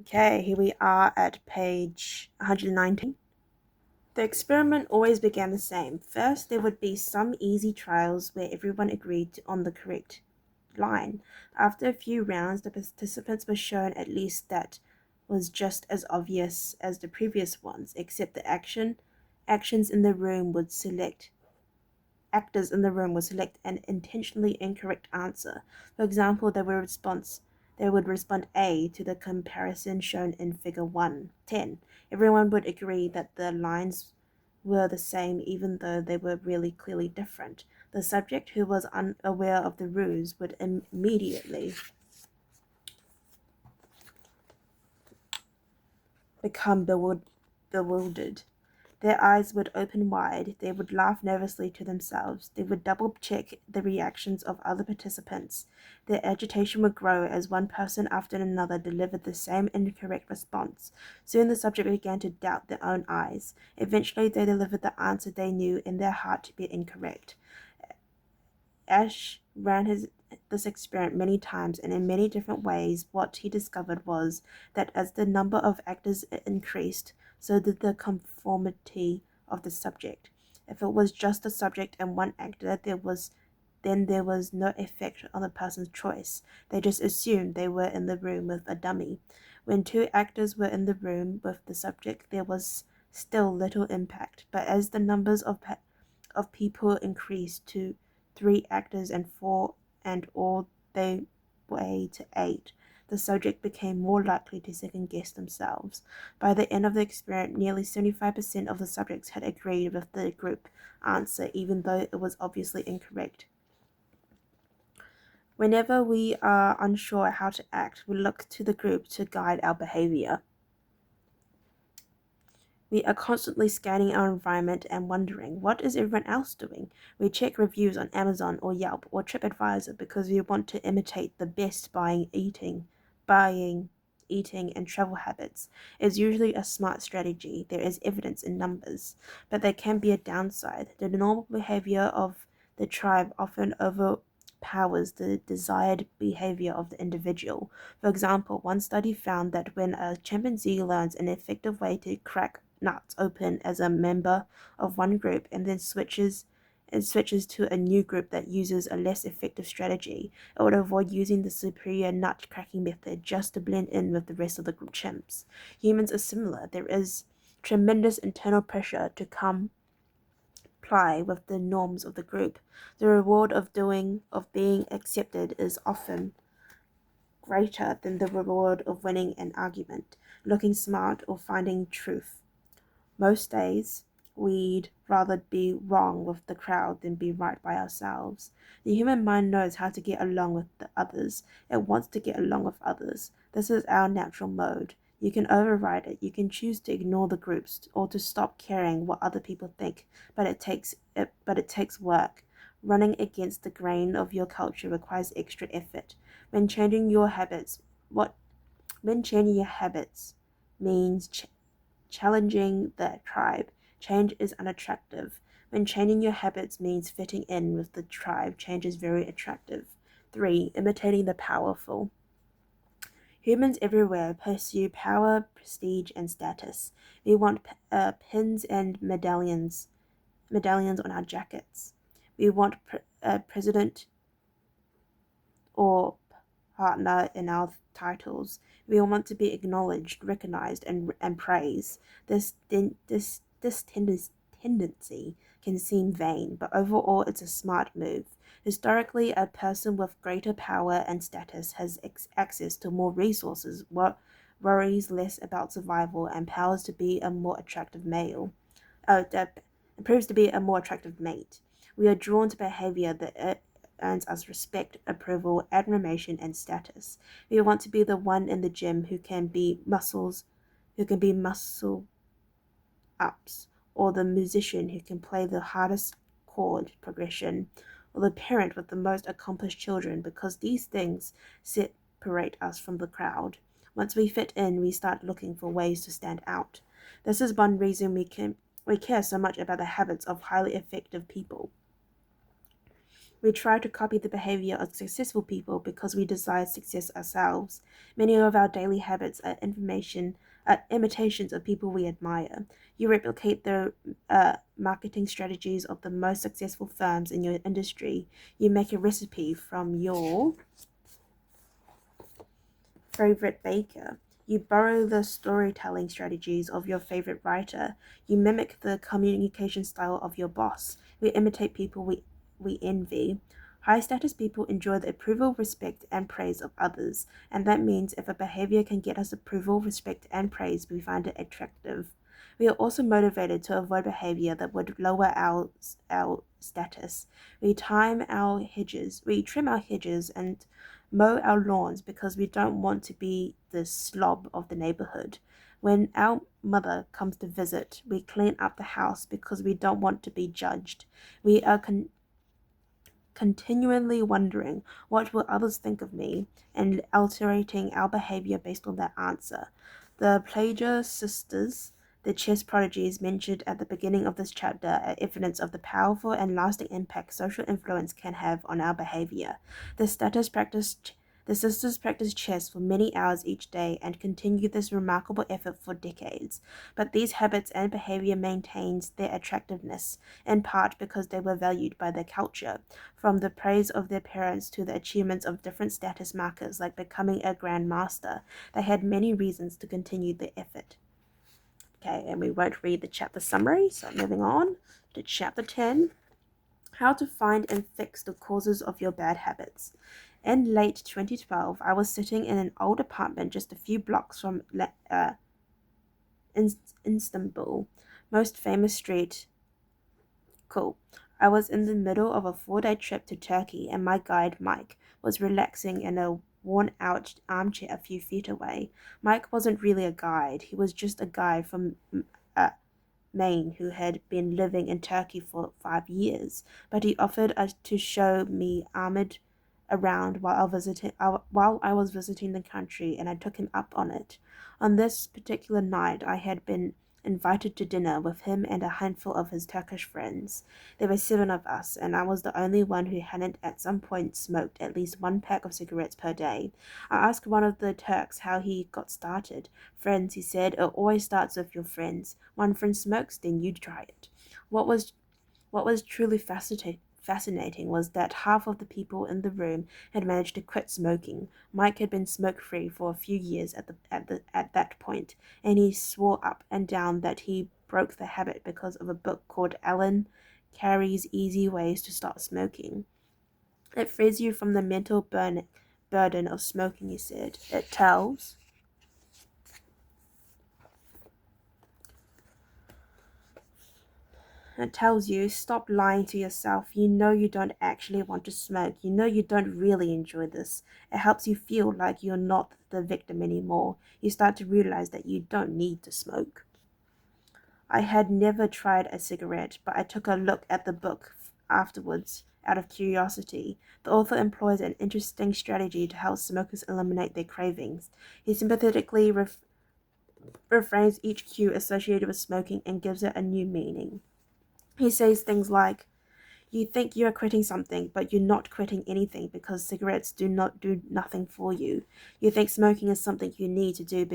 Okay, here we are at page 119. The experiment always began the same. First, there would be some easy trials where everyone agreed on the correct line. After a few rounds, the participants were shown at least that was just as obvious as the previous ones, except the actions in the room would select actors in the room would select an intentionally incorrect answer. For example, they would respond A to the comparison shown in figure 110. Everyone would agree that the lines were the same even though they were really clearly different. The subject who was unaware of the ruse would immediately become bewildered. Their eyes would open wide, they would laugh nervously to themselves, they would double-check the reactions of other participants. Their agitation would grow as one person after another delivered the same incorrect response. Soon the subject began to doubt their own eyes. Eventually they delivered the answer they knew in their heart to be incorrect. Ash ran this experiment many times, and in many different ways. What he discovered was that as the number of actors increased, so did the conformity of the subject. If it was just the subject and one actor, then there was no effect on the person's choice. They just assumed they were in the room with a dummy. When two actors were in the room with the subject, there was still little impact, but as the numbers of people increased to 3 actors and 4 and all the way to 8, the subject became more likely to second guess themselves. By the end of the experiment, nearly 75% of the subjects had agreed with the group answer, even though it was obviously incorrect. Whenever we are unsure how to act, we look to the group to guide our behavior. We are constantly scanning our environment and wondering, what is everyone else doing? We check reviews on Amazon or Yelp or TripAdvisor because we want to imitate the best eating, and travel habits. It's usually a smart strategy. There is evidence in numbers, but there can be a downside. The normal behavior of the tribe often overpowers the desired behavior of the individual. For example, one study found that when a chimpanzee learns an effective way to crack nuts open as a member of one group and then switches to a new group that uses a less effective strategy, it would avoid using the superior nut cracking method just to blend in with the rest of the group chimps. Humans are similar. There is tremendous internal pressure to comply with the norms of the group. The reward of being accepted is often greater than the reward of winning an argument, looking smart, or finding truth. Most days, we'd rather be wrong with the crowd than be right by ourselves. The human mind knows how to get along with the others. It wants to get along with others. This is our natural mode. You can override it. You can choose to ignore the groups or to stop caring what other people think, but it takes work. Running against the grain of your culture requires extra effort. When changing your habits, when changing your habits means challenging the tribe, change is unattractive. When changing your habits means fitting in with the tribe, change is very attractive. 3. Imitating the powerful. Humans everywhere pursue power, prestige, and status. We want pins and medallions on our jackets. We want president or partner in our titles. We want to be acknowledged, recognized, and praised. This tendency can seem vain, but overall it's a smart move. Historically, a person with greater power and status has access to more resources, worries less about survival, and powers to be a more attractive that proves to be a more attractive mate. We are drawn to behavior that earns us respect, approval, admiration, and status. We want to be the one in the gym who can be muscle ups, or the musician who can play the hardest chord progression, or the parent with the most accomplished children, because these things separate us from the crowd. Once we fit in, we start looking for ways to stand out. This is one reason we care so much about the habits of highly effective people. We try to copy the behavior of successful people because we desire success ourselves. Many of our daily habits are imitations of people we admire. You replicate the marketing strategies of the most successful firms in your industry. You make a recipe from your favorite baker. You borrow the storytelling strategies of your favorite writer. You mimic the communication style of your boss. We imitate people we envy. High status people enjoy the approval, respect, and praise of others, and that means if a behavior can get us approval, respect, and praise, we find it attractive. We are also motivated to avoid behavior that would lower our status. We trim our hedges and mow our lawns because we don't want to be the slob of the neighborhood. When our mother comes to visit, we clean up the house because we don't want to be judged. We are continually wondering what will others think of me and altering our behavior based on that answer. The Plagiar sisters, the chess prodigies mentioned at the beginning of this chapter, are evidence of the powerful and lasting impact social influence can have on our behavior. The status practiced the sisters practiced chess for many hours each day and continued this remarkable effort for decades. But these habits and behavior maintained their attractiveness, in part because they were valued by their culture. From the praise of their parents to the achievements of different status markers like becoming a grandmaster, they had many reasons to continue the effort. Okay, and we won't read the chapter summary, so moving on to chapter 10, how to find and fix the causes of your bad habits. In late 2012, I was sitting in an old apartment just a few blocks from Istanbul, most famous street. Cool. I was in the middle of a 4-day trip to Turkey, and my guide, Mike, was relaxing in a worn out armchair a few feet away. Mike wasn't really a guide, he was just a guy from uh, Maine who had been living in Turkey for 5 years, but he offered to show me Ahmed around while I was visiting the country, and I took him up on it. On this particular night, I had been invited to dinner with him and a handful of his Turkish friends. There were 7 of us, and I was the only one who hadn't at some point smoked at least 1 pack of cigarettes per day. I asked one of the Turks how he got started. Friends, he said, it always starts with your friends. One friend smokes, then you try it. What was truly fascinating was that half of the people in the room had managed to quit smoking. Mike had been smoke-free for a few years at that point, and he swore up and down that he broke the habit because of a book called Alan Carey's Easy Ways to Stop Smoking. It frees you from the mental burden of smoking, he said. It tells you, stop lying to yourself. You know you don't actually want to smoke. You know you don't really enjoy this. It helps you feel like you're not the victim anymore. You start to realize that you don't need to smoke. I had never tried a cigarette, but I took a look at the book afterwards out of curiosity. The author employs an interesting strategy to help smokers eliminate their cravings. He sympathetically reframes each cue associated with smoking and gives it a new meaning. He says things like, you think you are quitting something, but you're not quitting anything because cigarettes do not do nothing for you. You think smoking is something you need to do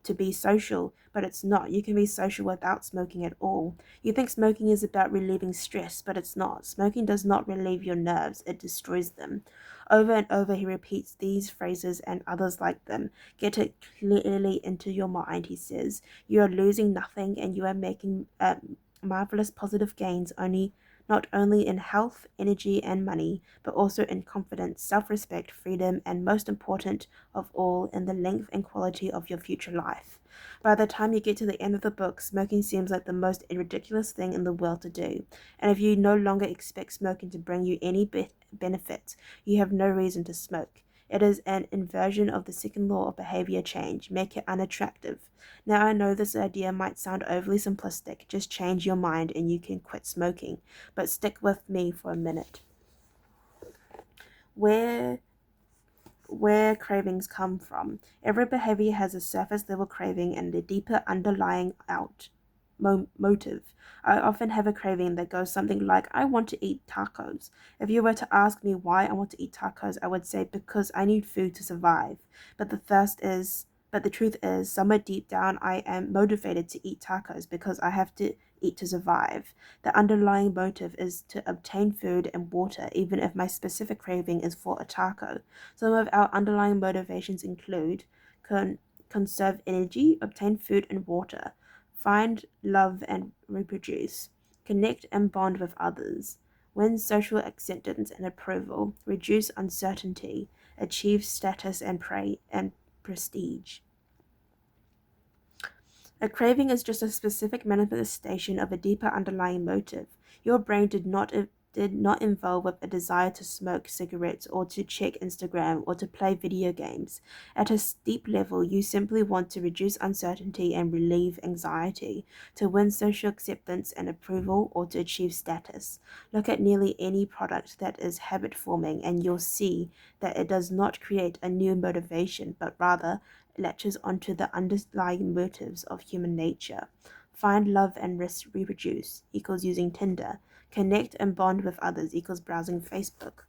to be social, but it's not. You can be social without smoking at all. You think smoking is about relieving stress, but it's not. Smoking does not relieve your nerves, it destroys them. Over and over he repeats these phrases and others like them. Get it clearly into your mind, he says. You are losing nothing and you are making marvelous positive gains not only in health, energy, and money, but also in confidence, self-respect, freedom, and most important of all, in the length and quality of your future life. By the time you get to the end of the book, smoking seems like the most ridiculous thing in the world to do. And if you no longer expect smoking to bring you any benefits, you have no reason to smoke. It is an inversion of the second law of behavior change. Make it unattractive. Now I know this idea might sound overly simplistic. Just change your mind and you can quit smoking. But stick with me for a minute. Where cravings come from. Every behavior has a surface level craving and a deeper underlying motive. I often have a craving that goes something like, I want to eat tacos. If you were to ask me why I want to eat tacos, I would say because I need food to survive. But the truth is, somewhere deep down, I am motivated to eat tacos because I have to eat to survive. The underlying motive is to obtain food and water, even if my specific craving is for a taco. Some of our underlying motivations include conserve energy, obtain food and water, find love and reproduce, connect and bond with others, win social acceptance and approval, reduce uncertainty, achieve status and prestige. A craving is just a specific manifestation of a deeper underlying motive. Your brain did not involve with a desire to smoke cigarettes or to check Instagram or to play video games. At a deep level, you simply want to reduce uncertainty and relieve anxiety, to win social acceptance and approval, or to achieve status. Look at nearly any product that is habit forming, and you'll see that it does not create a new motivation, but rather latches onto the underlying motives of human nature. Find love and reproduce equals using Tinder. Connect and bond with others equals browsing Facebook.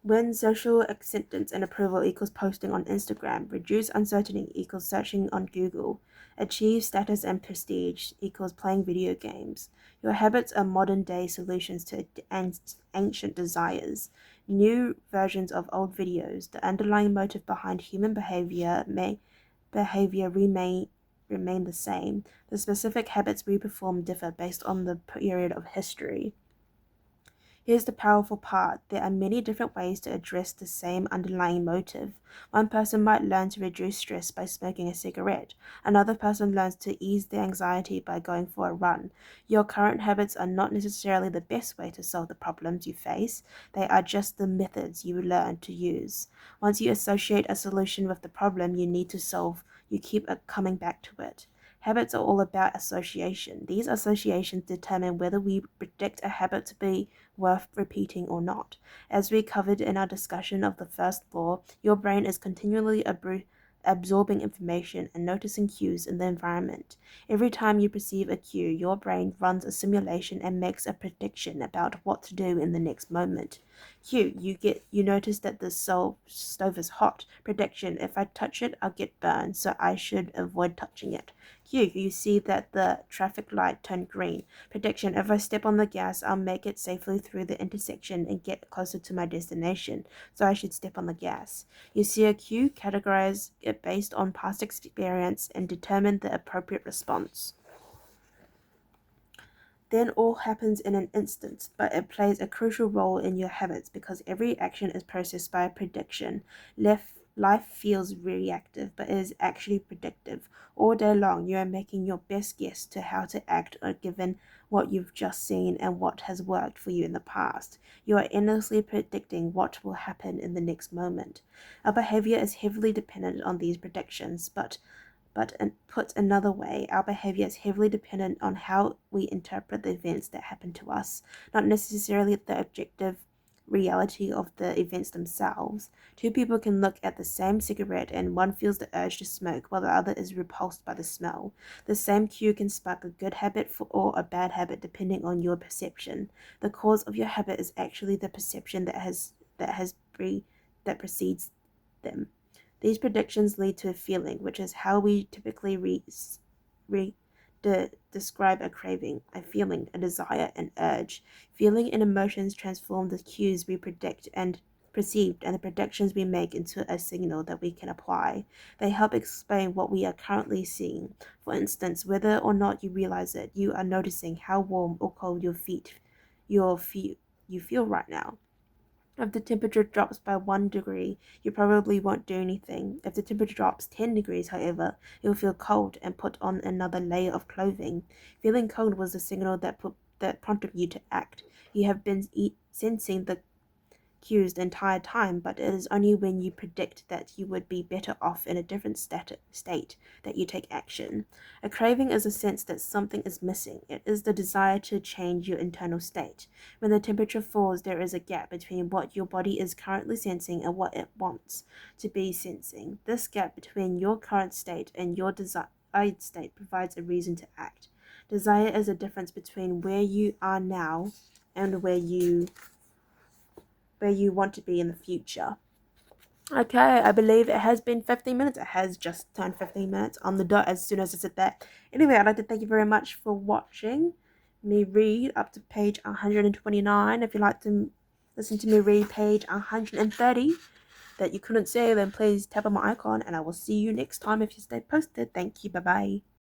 Win social acceptance and approval equals posting on Instagram. Reduce uncertainty equals searching on Google. Achieve status and prestige equals playing video games. Your habits are modern day solutions to ancient desires. New versions of old videos. The underlying motive behind human behavior remain the same. The specific habits we perform differ based on the period of history. Here's the powerful part. There are many different ways to address the same underlying motive. One person might learn to reduce stress by smoking a cigarette. Another person learns to ease their anxiety by going for a run. Your current habits are not necessarily the best way to solve the problems you face. They are just the methods you learn to use. Once you associate a solution with the problem you need to solve, you keep coming back to it. Habits are all about association. These associations determine whether we predict a habit to be worth repeating or not. As we covered in our discussion of the first law, your brain is continually absorbing information and noticing cues in the environment. Every time you perceive a cue, your brain runs a simulation and makes a prediction about what to do in the next moment. Cue, you notice that the stove is hot. Prediction, if I touch it, I'll get burned, so I should avoid touching it. Cue, you see that the traffic light turned green. Prediction, if I step on the gas, I'll make it safely through the intersection and get closer to my destination, so I should step on the gas. You see a cue, categorize it based on past experience, and determine the appropriate response. Then all happens in an instant, but it plays a crucial role in your habits because every action is processed by a prediction. Life feels reactive, but is actually predictive. All day long, you are making your best guess to how to act given what you've just seen and what has worked for you in the past. You are endlessly predicting what will happen in the next moment. Our behavior is heavily dependent on these predictions, but put another way, our behavior is heavily dependent on how we interpret the events that happen to us, not necessarily the objective reality of the events themselves. Two people can look at the same cigarette and one feels the urge to smoke while the other is repulsed by the smell. The same cue can spark a good habit or a bad habit depending on your perception. The cause of your habit is actually the perception that precedes them. These predictions lead to a feeling, which is how we typically describe a craving, a feeling, a desire, an urge. Feeling and emotions transform the cues we predict and perceived and the predictions we make into a signal that we can apply. They help explain what we are currently seeing. For instance, whether or not you realize it, you are noticing how warm or cold you feel right now. If the temperature drops by 1 degree, you probably won't do anything. If the temperature drops 10 degrees, however, you'll feel cold and put on another layer of clothing. Feeling cold was the signal that prompted you to act. You have been sensing the cues the entire time, but it is only when you predict that you would be better off in a different state that you take action. A craving is a sense that something is missing. It is the desire to change your internal state. When the temperature falls, there is a gap between what your body is currently sensing and what it wants to be sensing. This gap between your current state and your desired state provides a reason to act. Desire is a difference between where you are now and where you want to be in the future. Okay, I believe it has been 15 minutes. It has just turned 15 minutes on the dot as soon as I said that. Anyway, I'd like to thank you very much for watching me read up to page 129. If you'd like to listen to me read page 130 that you couldn't say, then please tap on my icon and I will see you next time if you stay posted. Thank you. Bye-bye.